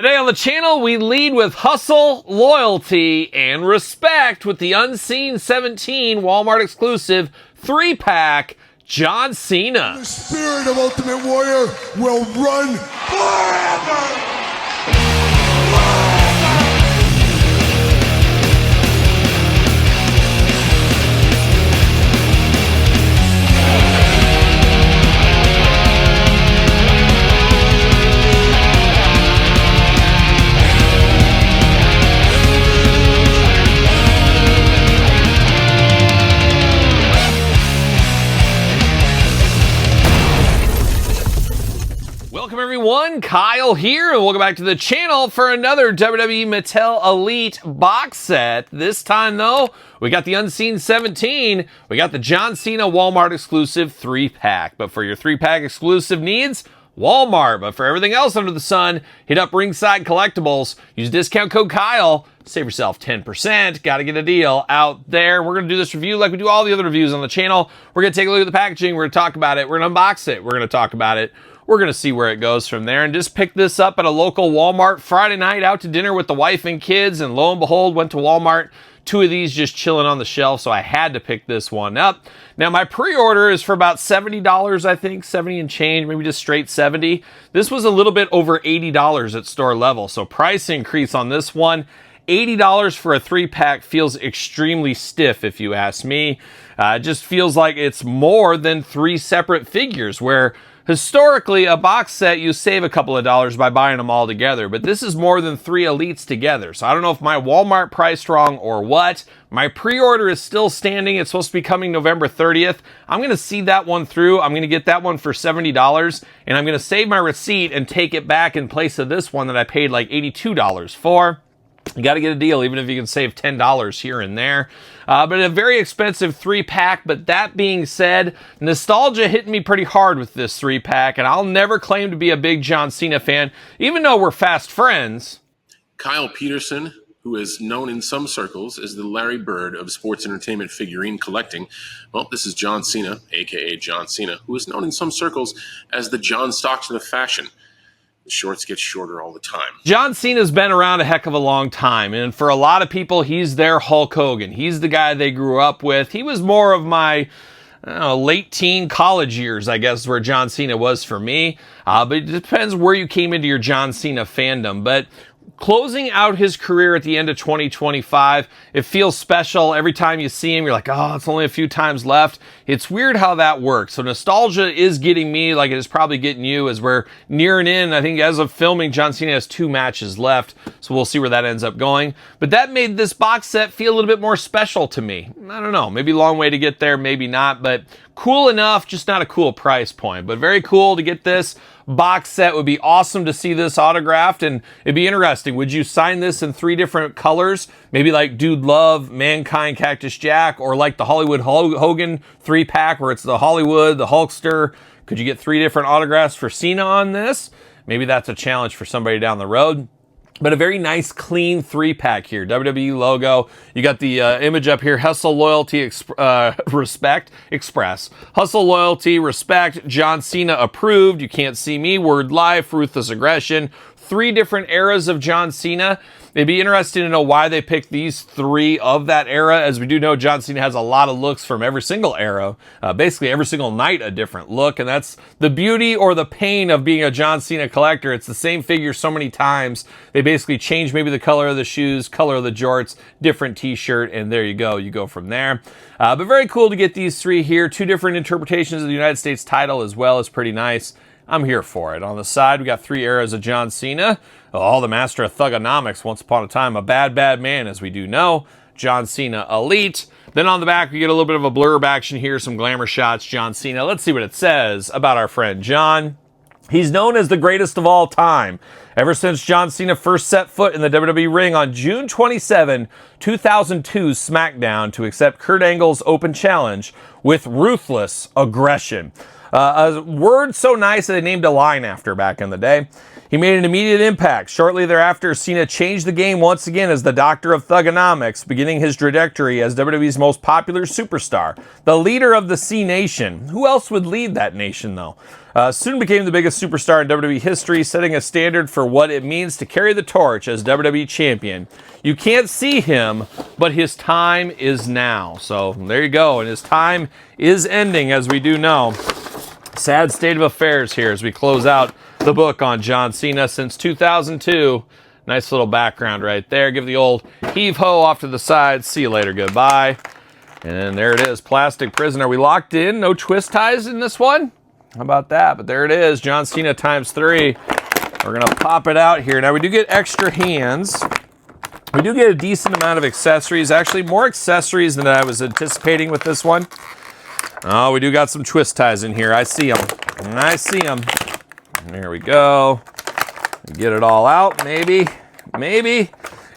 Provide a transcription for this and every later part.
Today on the channel, we lead with hustle, loyalty, and respect with the Unseen 17 Walmart exclusive 3-pack John Cena. The spirit of Ultimate Warrior will run forever! Welcome everyone, Kyle here, and welcome back to the channel for another WWE Mattel Elite box set. This time though, we got the Unseen 17, we got the John Cena Walmart exclusive 3-pack. But for your 3-pack exclusive needs, Walmart. But for everything else under the sun, hit up Ringside Collectibles, use discount code Kyle, save yourself 10%. Got to get a deal out there. We're going to do this review like we do all the other reviews on the channel. We're going to take a look at the packaging, we're going to talk about it, we're going to unbox it, we're going to talk about it. We're going to see where it goes from there, and just picked this up at a local Walmart Friday night, out to dinner with the wife and kids, and lo and behold, went to Walmart. 2 of these just chilling on the shelf, so I had to pick this one up. Now, my pre-order is for about $70, I think, 70 and change, maybe just straight 70. This was a little bit over $80 at store level, so price increase on this one. $80 for a 3-pack feels extremely stiff, if you ask me. It just feels like it's more than 3 separate figures, where historically, a box set, you save a couple of dollars by buying them all together, but this is more than 3 elites together. So I don't know if my Walmart priced wrong or what. My pre-order is still standing. It's supposed to be coming November 30th. I'm going to see that one through. I'm going to get that one for $70, and I'm going to save my receipt and take it back in place of this one that I paid like $82 for. You got to get a deal, even if you can save $10 here and there. But a very expensive 3-pack. But that being said, nostalgia hit me pretty hard with this 3-pack, and I'll never claim to be a big John Cena fan, even though we're fast friends. Kyle Peterson, who is known in some circles as the Larry Bird of sports entertainment figurine collecting. Well, this is John Cena, a.k.a. John Cena, who is known in some circles as the John Stockton of fashion. The shorts get shorter all the time. John Cena's been around a heck of a long time, and for a lot of people, he's their Hulk Hogan. He's the guy they grew up with. He was more of my late teen college years, I guess, where John Cena was for me. But it depends where you came into your John Cena fandom. But closing out his career at the end of 2025, it feels special. Every time you see him, you're like, oh, it's only a few times left. It's weird how that works. So nostalgia is getting me, like it is probably getting you, as we're nearing in. I think as of filming, John Cena has 2 matches left, so we'll see where that ends up going. But that made this box set feel a little bit more special to me. I don't know, maybe a long way to get there, maybe not, but cool enough, just not a cool price point. But very cool to get this box set. Would be awesome to see this autographed, and it'd be interesting. Would you sign this in 3 different colors? Maybe like Dude Love, Mankind, Cactus Jack, or like the Hollywood Hogan 3-pack where it's the Hollywood, the Hulkster. Could you get 3 different autographs for Cena on this? Maybe that's a challenge for somebody down the road. But a very nice, clean 3-pack here. WWE logo. You got the image up here. Hustle, loyalty, respect, express. Hustle, loyalty, respect. John Cena approved. You can't see me. Word life, ruthless aggression. 3 different eras of John Cena. It'd be interesting to know why they picked these 3 of that era. As we do know, John Cena has a lot of looks from every single era. Basically, every single night, a different look. And that's the beauty or the pain of being a John Cena collector. It's the same figure so many times. They basically change maybe the color of the shoes, color of the jorts, different t-shirt, and there you go. You go from there. But very cool to get these 3 here. 2 different interpretations of the United States title as well is pretty nice. I'm here for it. On the side, we got 3 eras of John Cena. Oh, the master of Thugonomics, once upon a time, a bad, bad man, as we do know. John Cena Elite. Then on the back, we get a little bit of a blurb action here, some glamour shots, John Cena. Let's see what it says about our friend John. He's known as the greatest of all time. Ever since John Cena first set foot in the WWE ring on June 27, 2002's SmackDown to accept Kurt Angle's open challenge with ruthless aggression. A word so nice that they named a line after back in the day. He made an immediate impact. Shortly thereafter, Cena changed the game once again as the Doctor of Thugonomics, beginning his trajectory as WWE's most popular superstar, the leader of the C Nation. Who else would lead that nation, though? Soon became the biggest superstar in WWE history, setting a standard for what it means to carry the torch as WWE champion. You can't see him, but his time is now. So there you go, and his time is ending, as we do know. Sad state of affairs here as we close out the book on John Cena since 2002. Nice little background right there. Give the old heave-ho off to the side. See you later. Goodbye. And there it is. Plastic prison. Are we locked in? No twist ties in this one? How about that? But there it is. John Cena times 3. We're going to pop it out here. Now, we do get extra hands. We do get a decent amount of accessories. Actually, more accessories than I was anticipating with this one. Oh, we do got some twist ties in here. I see them. I see them. There we go. Get it all out, maybe.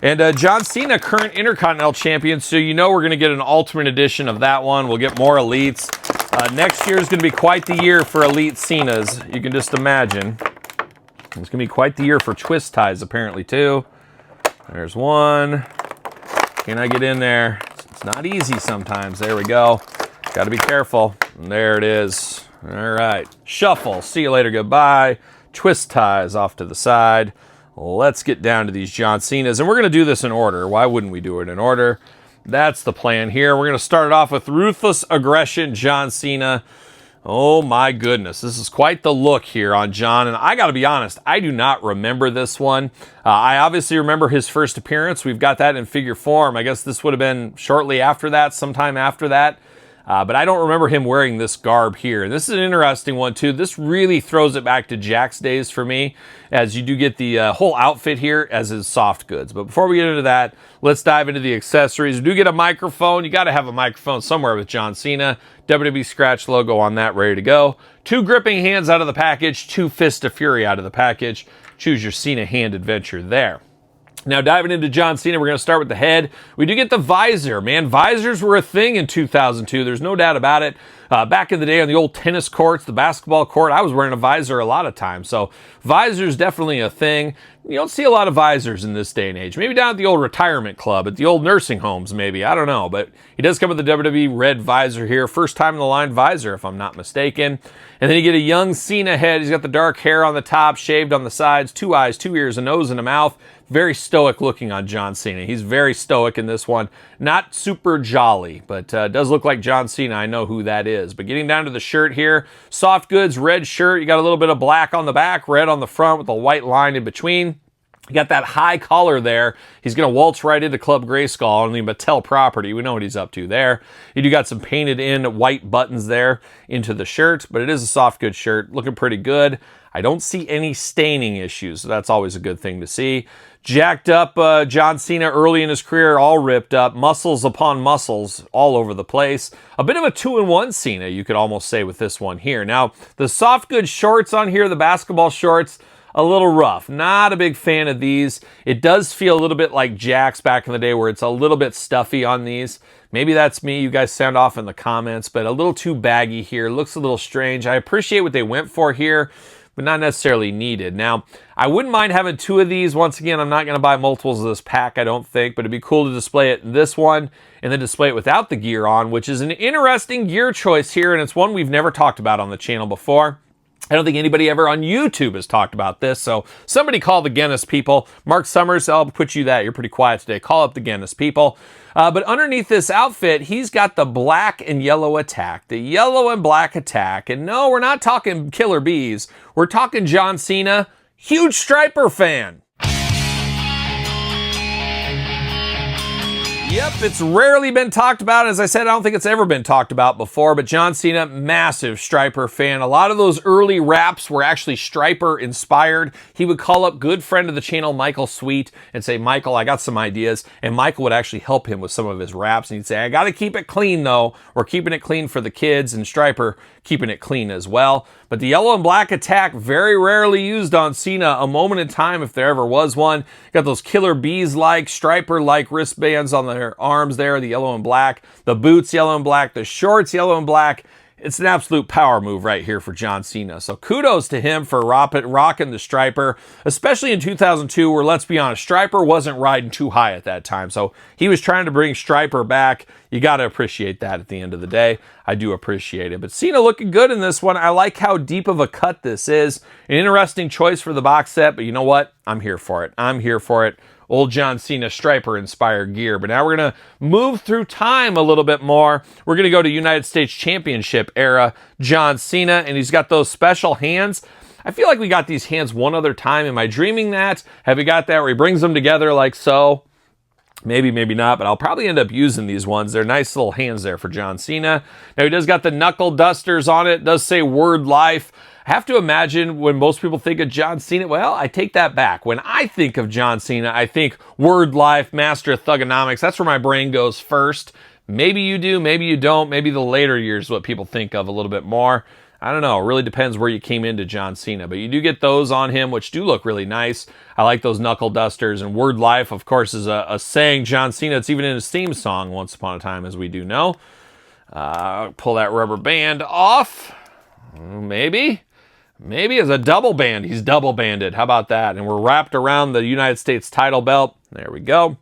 And John Cena, current Intercontinental Champion, so you know we're going to get an Ultimate Edition of that one. We'll get more Elites. Next year is going to be quite the year for Elite Cenas. You can just imagine. It's going to be quite the year for twist ties, apparently, too. There's one. Can I get in there? It's not easy sometimes. There we go. Got to be careful. And there it is. All right. Shuffle. See you later. Goodbye. Twist ties off to the side. Let's get down to these John Cenas. And we're going to do this in order. Why wouldn't we do it in order? That's the plan here. We're going to start it off with Ruthless Aggression John Cena. Oh my goodness. This is quite the look here on John. And I got to be honest, I do not remember this one. I obviously remember his first appearance. We've got that in figure form. I guess this would have been shortly after that, sometime after that. But I don't remember him wearing this garb here. This is an interesting one, too. This really throws it back to Jakks days for me, as you do get the whole outfit here as his soft goods. But before we get into that, let's dive into the accessories. We do get a microphone. You got to have a microphone somewhere with John Cena. WWE scratch logo on that, ready to go. 2 gripping hands out of the package. 2 Fist of Fury out of the package. Choose your Cena hand adventure there. Now, diving into John Cena, we're going to start with the head. We do get the visor. Man, visors were a thing in 2002. There's no doubt about it. Back in the day on the old tennis courts, the basketball court, I was wearing a visor a lot of times. So visor's definitely a thing. You don't see a lot of visors in this day and age. Maybe down at the old retirement club, at the old nursing homes, maybe. I don't know. But he does come with the WWE red visor here. First time in the line visor, if I'm not mistaken. And then you get a young Cena head. He's got the dark hair on the top, shaved on the sides, 2 eyes, 2 ears, a nose, and a mouth. Very stoic looking on John Cena. He's very stoic in this one. Not super jolly, but does look like John Cena. I know who that is. But getting down to the shirt here, soft goods, red shirt. You got a little bit of black on the back, red on the front with a white line in between. You got that high collar there. He's going to waltz right into Club Grayskull on the Mattel property. We know what he's up to there. You do got some painted in white buttons there into the shirt, but it is a soft goods shirt. Looking pretty good. I don't see any staining issues, so that's always a good thing to see. Jacked up John Cena early in his career, all ripped up, muscles upon muscles all over the place. A bit of a 2-in-1 Cena, you could almost say, with this one here. Now, the soft goods shorts on here, the basketball shorts, a little rough. Not a big fan of these. It does feel a little bit like Jakks back in the day, where it's a little bit stuffy on these. Maybe that's me. You guys sound off in the comments, but a little too baggy here. Looks a little strange. I appreciate what they went for here, but not necessarily needed. Now, I wouldn't mind having 2 of these. Once again, I'm not going to buy multiples of this pack, I don't think, but it'd be cool to display it in this one and then display it without the gear on, which is an interesting gear choice here, and it's one we've never talked about on the channel before. I don't think anybody ever on YouTube has talked about this, so somebody call the Guinness people. Mark Summers, I'll put you that. You're pretty quiet today. Call up the Guinness people. But underneath this outfit, he's got the black and yellow attack. The yellow and black attack. And no, we're not talking Killer Bees. We're talking John Cena. Huge Striper fan. Yep, it's rarely been talked about. As I said, I don't think it's ever been talked about before, but John Cena, massive Striper fan. A lot of those early raps were actually Striper inspired. He would call up good friend of the channel, Michael Sweet, and say, Michael, I got some ideas. And Michael would actually help him with some of his raps. And he'd say, I got to keep it clean though. We're keeping it clean for the kids, and Striper keeping it clean as well. But the yellow and black attack, very rarely used on Cena. A moment in time, if there ever was one. Got those Killer Bees-like, Striper-like wristbands on their arms there, the yellow and black. The boots, yellow and black. The shorts, yellow and black. It's an absolute power move right here for John Cena. So kudos to him for rocking the striper, especially in 2002 where, let's be honest, striper wasn't riding too high at that time. So he was trying to bring striper back. You got to appreciate that at the end of the day. I do appreciate it. But Cena looking good in this one. I like how deep of a cut this is. An interesting choice for the box set, but you know what? I'm here for it. I'm here for it. Old John Cena striper-inspired gear. But now we're going to move through time a little bit more. We're going to go to United States Championship era John Cena, and he's got those special hands. I feel like we got these hands one other time. Am I dreaming that? Have we got that where he brings them together like so? Maybe, maybe not, but I'll probably end up using these ones. They're nice little hands there for John Cena. Now, he does got the knuckle dusters on it. It does say Word Life. I have to imagine when most people think of John Cena, well, I take that back. When I think of John Cena, I think Word Life, Master of Thugonomics. That's where my brain goes first. Maybe you do, maybe you don't. Maybe the later years is what people think of a little bit more. I don't know. It really depends where you came into John Cena. But you do get those on him, which do look really nice. I like those knuckle dusters. And Word Life, of course, is a saying John Cena. It's even in his theme song, Once Upon a Time, as we do know. Pull that rubber band off. Maybe as a double band. He's double banded. How about that? And we're wrapped around the United States title belt. There we go.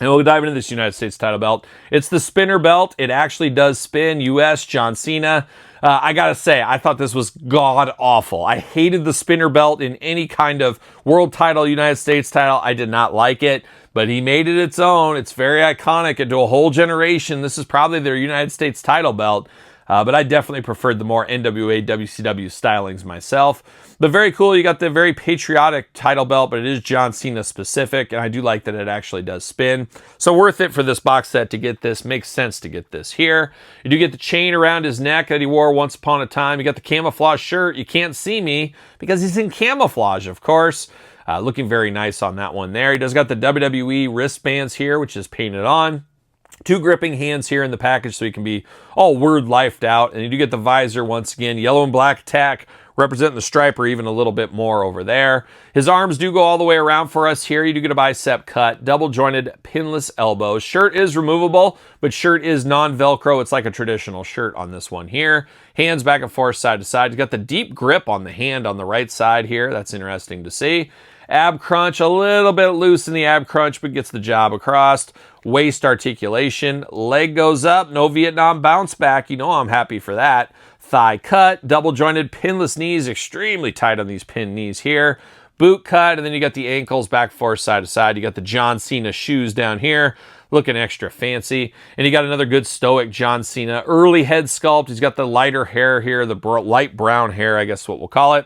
And we'll dive into this United States title belt. It's the spinner belt. It actually does spin. U.S. John Cena. I gotta say, I thought this was god-awful. I hated the spinner belt in any kind of world title, United States title. I did not like it, but he made it its own. It's very iconic into a whole generation. This is probably their United States title belt. But I definitely preferred the more NWA, WCW stylings myself. But very cool. You got the very patriotic title belt, but it is John Cena specific. And I do like that it actually does spin. So worth it for this box set to get this. Makes sense to get this here. You do get the chain around his neck that he wore once upon a time. You got the camouflage shirt. You can't see me because he's in camouflage, of course. Looking very nice on that one there. He does got the WWE wristbands here, which is painted on. 2 gripping hands here in the package so he can be all Word Lifed out. And you do get the visor once again. Yellow and black tack representing the striper even a little bit more over there. His arms do go all the way around for us here. You do get a bicep cut, double jointed pinless elbows. Shirt is removable, but shirt is non-Velcro. It's like a traditional shirt on this one here. Hands back and forth side to side. You got the deep grip on the hand on the right side here. That's interesting to see. Ab crunch, a little bit loose in the ab crunch, but gets the job across. Waist articulation, leg goes up, no Vietnam bounce back. You know I'm happy for that. Thigh cut, double jointed pinless knees, extremely tight on these pinned knees here. Boot cut, and then you got the ankles back forth side to side. You got the John Cena shoes down here, looking extra fancy. And you got another good stoic John Cena. Early head sculpt. He's got the lighter hair here, the light brown hair, I guess what we'll call it.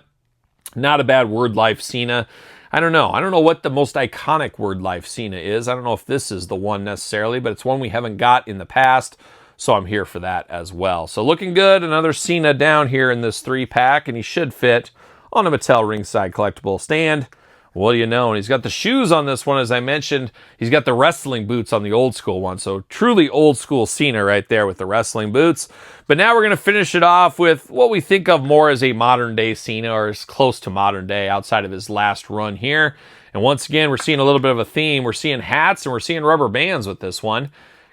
Not a bad Word Life Cena. I don't know what the most iconic Word Life Cena is. I don't know if this is the one necessarily, but it's one we haven't got in the past, so I'm here for that as well. So looking good, another Cena down here in this 3-pack, and he should fit on a Mattel ringside collectible stand. What do you know? And he's got the shoes on this one, as I mentioned. He's got the wrestling boots on the old school one. So truly old school Cena right there with the wrestling boots. But now we're going to finish it off with what we think of more as a modern day Cena, or as close to modern day outside of his last run here. And once again, we're seeing a little bit of a theme. We're seeing hats and we're seeing rubber bands with this one.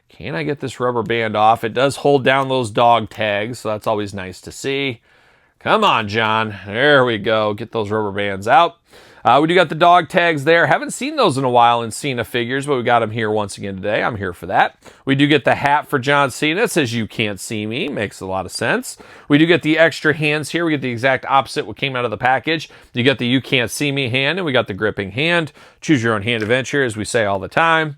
Can I get this rubber band off? It does hold down those dog tags, so that's always nice to see. Come on, John. There we go. Get those rubber bands out. We do got the dog tags there. Haven't seen those in a while in Cena figures, but we got them here once again today. I'm here for that. We do get the hat for John Cena. It says "You can't see me." Makes a lot of sense. We do get the extra hands here. We get the exact opposite what came out of the package. You get the "You can't see me" hand, and we got the gripping hand. Choose your own hand adventure, as we say all the time.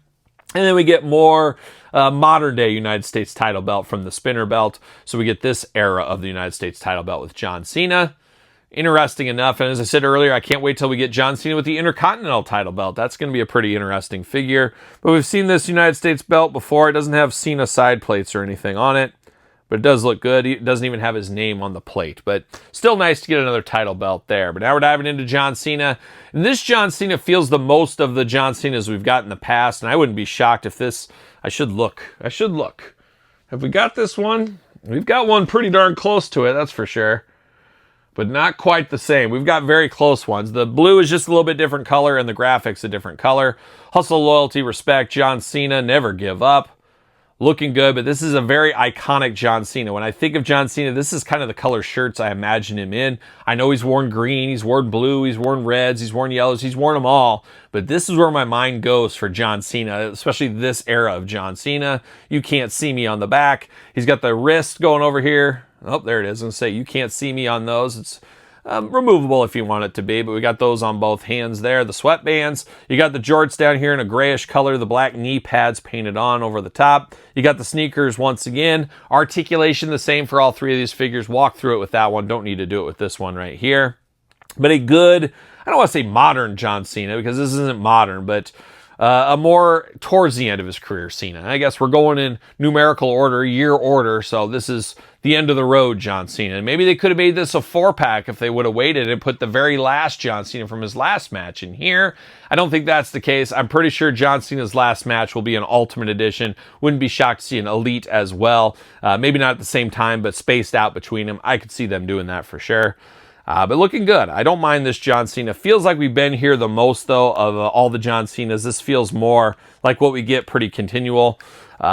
And then we get more modern day United States title belt from the spinner belt. So we get this era of the United States title belt with John Cena. Interesting enough, and as I said earlier, I can't wait till we get John Cena with the Intercontinental title belt. That's going to be a pretty interesting figure. But we've seen this United States belt before. It doesn't have Cena side plates or anything on it, but it does look good. It doesn't even have his name on the plate, but still nice to get another title belt there. But now we're diving into John Cena, and this John Cena feels the most of the John Cenas we've got in the past, and I wouldn't be shocked if this... I should look. Have we got this one? We've got one pretty darn close to it, that's for sure. But not quite the same. We've got very close ones. The blue is just a little bit different color, and the graphic's a different color. Hustle, loyalty, respect, John Cena, never give up. looking good, but this is a very iconic John Cena. When I think of John Cena, this is kind of the color shirts I imagine him in. I know he's worn green, he's worn blue, he's worn reds, he's worn yellows, he's worn them all, but this is where my mind goes for John Cena, especially this era of John Cena. You can't see me on the back. He's got the wrist going over here. Oh, there it is. I'm going to say you can't see me on those. It's removable if you want it to be, but we got those on both hands there. The sweatbands, you got the jorts down here in a grayish color, the black knee pads painted on over the top. You got the sneakers once again. Articulation the same for all three of these figures. Walk through it with that one. Don't need to do it with this one right here. But a good, I don't want to say modern John Cena because this isn't modern, but a more towards the end of his career Cena. I guess we're going in numerical order, year order, so this is the end of the road John Cena. And maybe they could have made this a 4-pack if they would have waited and put the very last John Cena from his last match in here. I don't think that's the case. I'm pretty sure John Cena's last match will be an Ultimate Edition. Wouldn't be shocked to see an Elite as well. Maybe not at the same time, but spaced out between them. I could see them doing that for sure. But looking good. I don't mind this John Cena. Feels like we've been here the most, though, of all the John Cenas. This feels more like what we get pretty continual.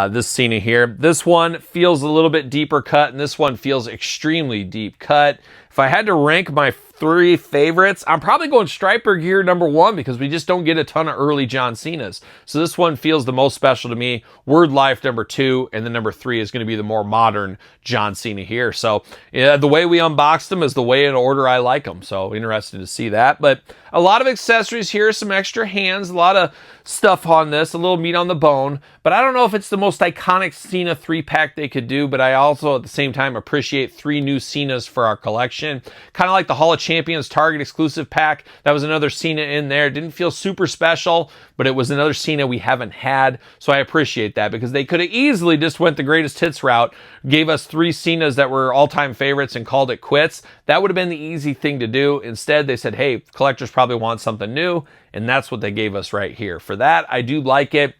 This Cena here. This one feels a little bit deeper cut, and this one feels extremely deep cut. If I had to rank my 3 favorites, I'm probably going Striper Gear number 1 because we just don't get a ton of early John Cenas. So this one feels the most special to me. Word Life number 2, and then number 3 is going to be the more modern John Cena here. So yeah, the way we unboxed them is the way in order I like them. So interested to see that. But a lot of accessories here, some extra hands, a lot of stuff on this, a little meat on the bone. But I don't know if it's the most iconic Cena 3-pack they could do, but I also at the same time appreciate 3 new Cenas for our collection. Kind of like the Hall of Champions Target exclusive pack. That was another Cena in there. Didn't feel super special, but it was another Cena we haven't had. So I appreciate that because they could have easily just went the greatest hits route, gave us 3 Cenas that were all-time favorites and called it quits. That would have been the easy thing to do. Instead, they said, hey, collectors probably want something new, and that's what they gave us right here. For that, I do like it.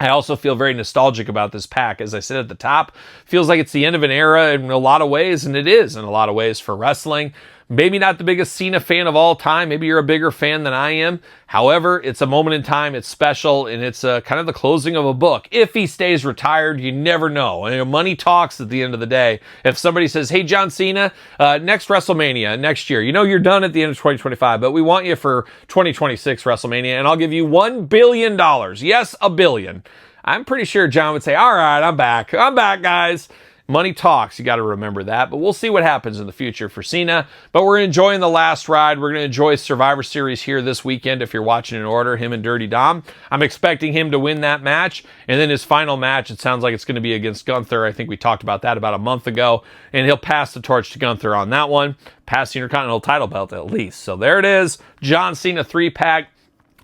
I also feel very nostalgic about this pack. As I said at the top, feels like it's the end of an era in a lot of ways, and it is in a lot of ways for wrestling. Maybe not the biggest Cena fan of all time. Maybe you're a bigger fan than I am. However, it's a moment in time. It's special, and it's kind of the closing of a book. If he stays retired, you never know. And money talks at the end of the day. If somebody says, hey, John Cena, next WrestleMania, next year, you know you're done at the end of 2025, but we want you for 2026 WrestleMania, and I'll give you $1 billion. Yes, $1 billion. I'm pretty sure John would say, all right, I'm back. I'm back, guys. Money talks. You got to remember that. But we'll see what happens in the future for Cena. But we're enjoying the last ride. We're going to enjoy Survivor Series here this weekend if you're watching in order, him and Dirty Dom. I'm expecting him to win that match. And then his final match, it sounds like it's going to be against Gunther. I think we talked about that about a month ago. And he'll pass the torch to Gunther on that one. Pass the Intercontinental title belt at least. So there it is. John Cena 3-pack.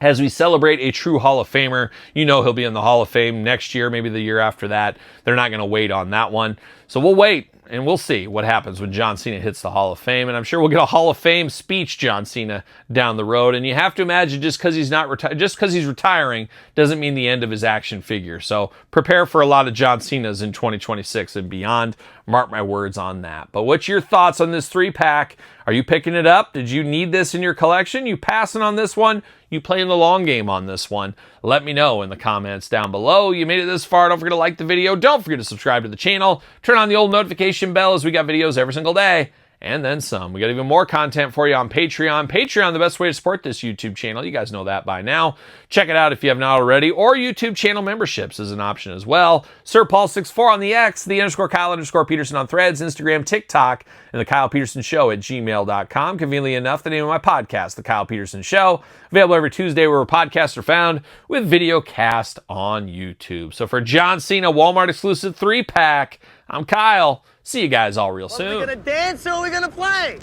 As we celebrate a true Hall of Famer, you know he'll be in the Hall of Fame next year, maybe the year after that. They're not going to wait on that one. So we'll wait, and we'll see what happens when John Cena hits the Hall of Fame. And I'm sure we'll get a Hall of Fame speech John Cena down the road. And you have to imagine just because he's retiring doesn't mean the end of his action figure. So prepare for a lot of John Cenas in 2026 and beyond. Mark my words on that. But what's your thoughts on this 3-pack? Are you picking it up? Did you need this in your collection? You passing on this one? You playing the long game on this one? Let me know in the comments down below. You made it this far. Don't forget to like the video. Don't forget to subscribe to the channel. Turn on the old notification bell as we got videos every single day. And then some. We got even more content for you on Patreon. Patreon, the best way to support this YouTube channel. You guys know that by now. Check it out if you have not already. Or YouTube channel memberships is an option as well. Sir Paul64 on the X, the _Kyle_Peterson on Threads, Instagram, TikTok, and the Kyle Peterson Show at gmail.com. Conveniently enough, the name of my podcast, The Kyle Peterson Show. Available every Tuesday where podcasts are found with video cast on YouTube. So for John Cena Walmart exclusive 3-pack, I'm Kyle. See you guys all real soon. Are we gonna dance or are we gonna play?